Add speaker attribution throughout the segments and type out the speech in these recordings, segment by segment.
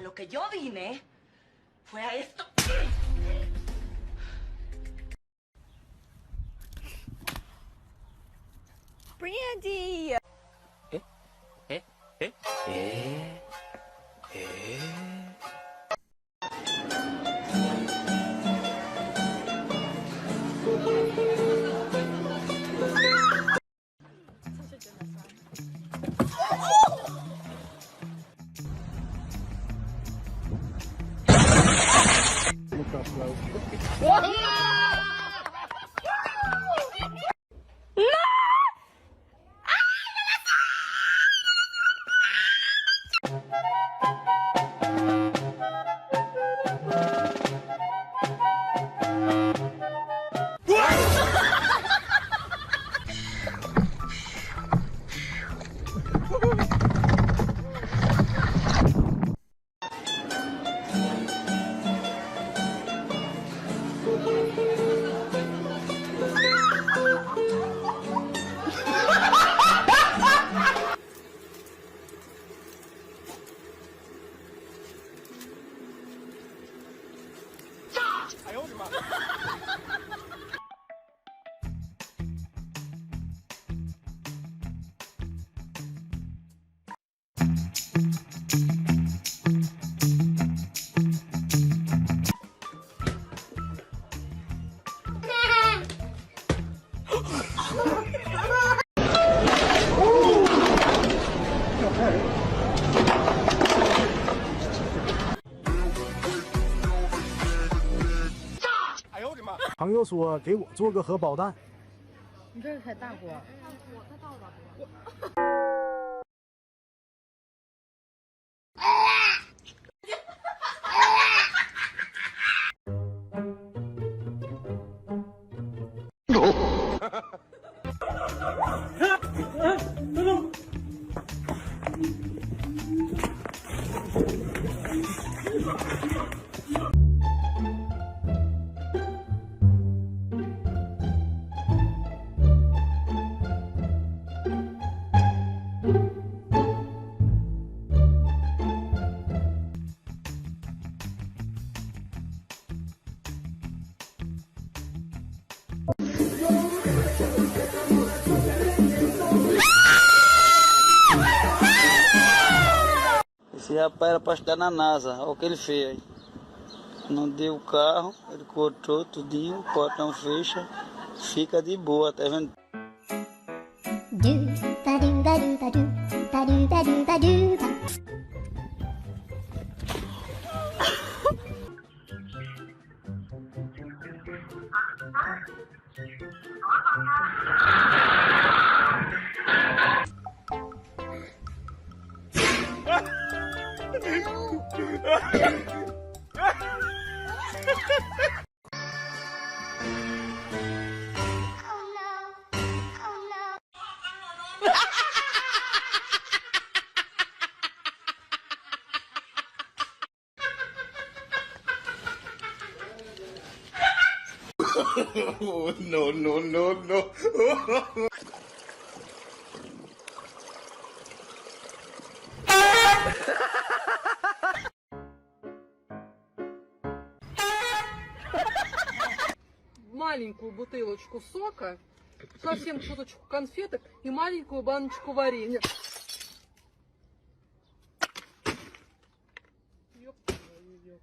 Speaker 1: A lo que yo vine fue a esto.
Speaker 2: Brandy!
Speaker 3: 哎呦我的妈！
Speaker 4: 朋友说给我做个荷包蛋，
Speaker 2: 你这是开大锅？Esse
Speaker 5: rapaz era para estar na NASA, olha o que ele fez aí. Não deu o carro, ele cortou tudinho, o portão fecha, fica de boa, tá vendo?
Speaker 3: No, no, no, no.
Speaker 6: Маленькую бутылочку сока, совсем чуточку конфеток и маленькую баночку варенья. Ёп твою, ёп.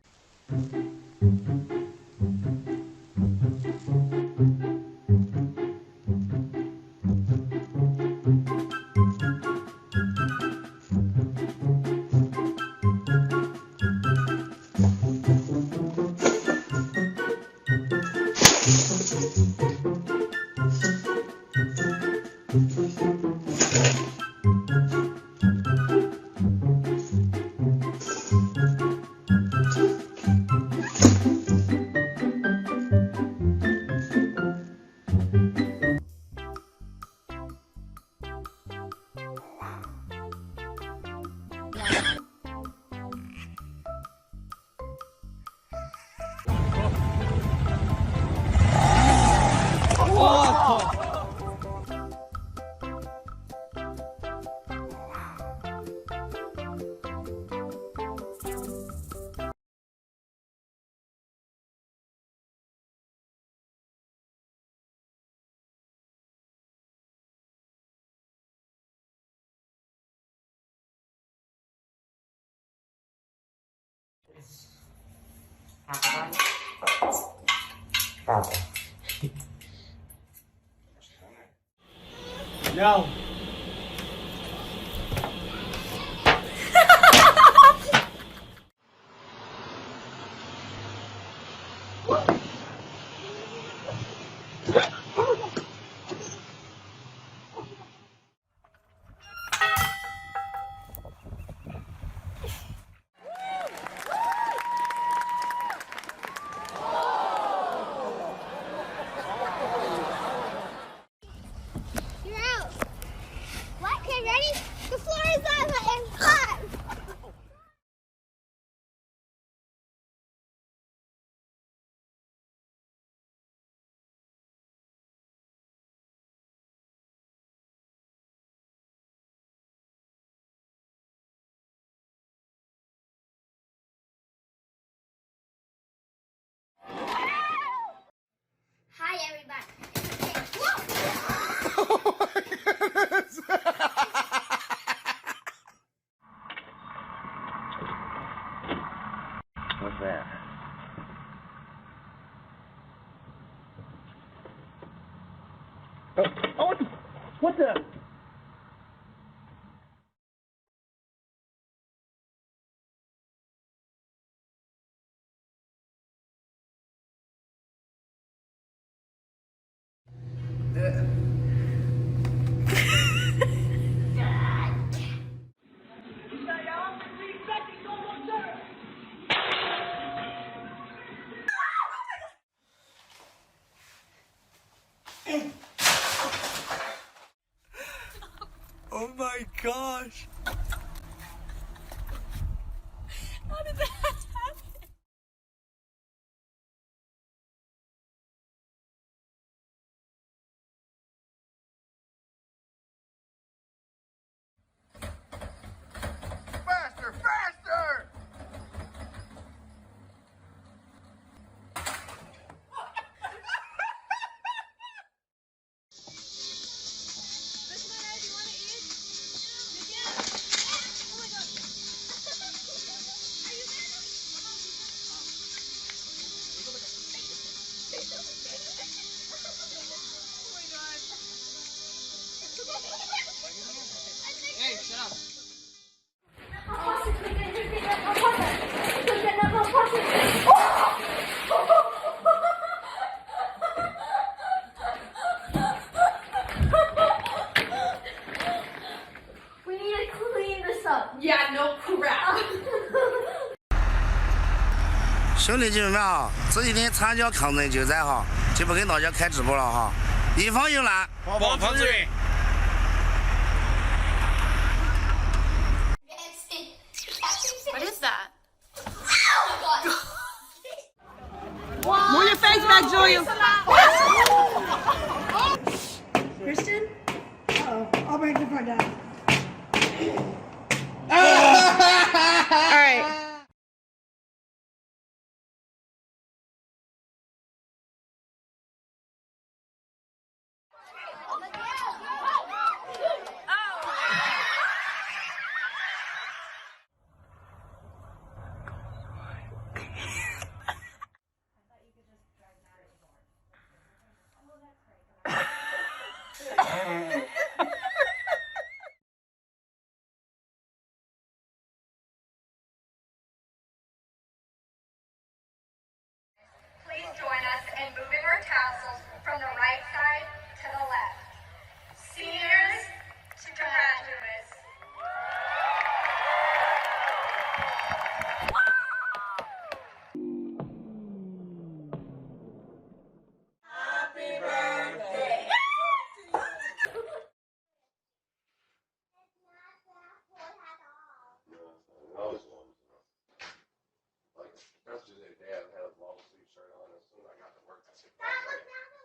Speaker 4: Now.
Speaker 7: You're out. What? Okay, ready? The floor is lava and hot. Hi, everybody.
Speaker 5: What's that? Oh, what the?
Speaker 4: Oh my gosh.
Speaker 1: How did that happen?
Speaker 3: Faster, faster!
Speaker 7: We need to clean this up.
Speaker 1: Yeah, no crap.
Speaker 5: 兄弟姐妹们啊，这几天长江抗震救灾哈，就不跟大家开直播了哈。以防有难，
Speaker 3: 报防水。
Speaker 1: What is that?
Speaker 6: Move your face back, Julia.
Speaker 2: Kristen? Oh, I'll break the front down.
Speaker 6: All right.
Speaker 7: Please join us in moving our tassels from the right side to the left. Seniors to graduates.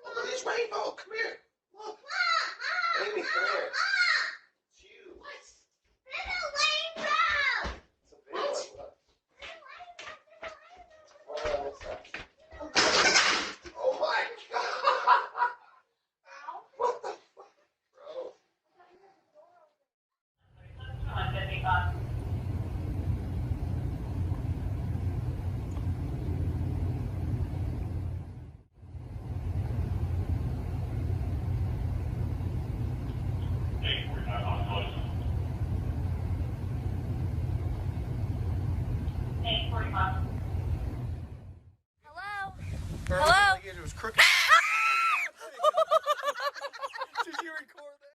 Speaker 3: Look at this rainbow. Come here. Look. Amy, come here. It's you.
Speaker 7: It's a rainbow!
Speaker 3: It's a big one. Look. Oh my god! What the fuck, bro? crooked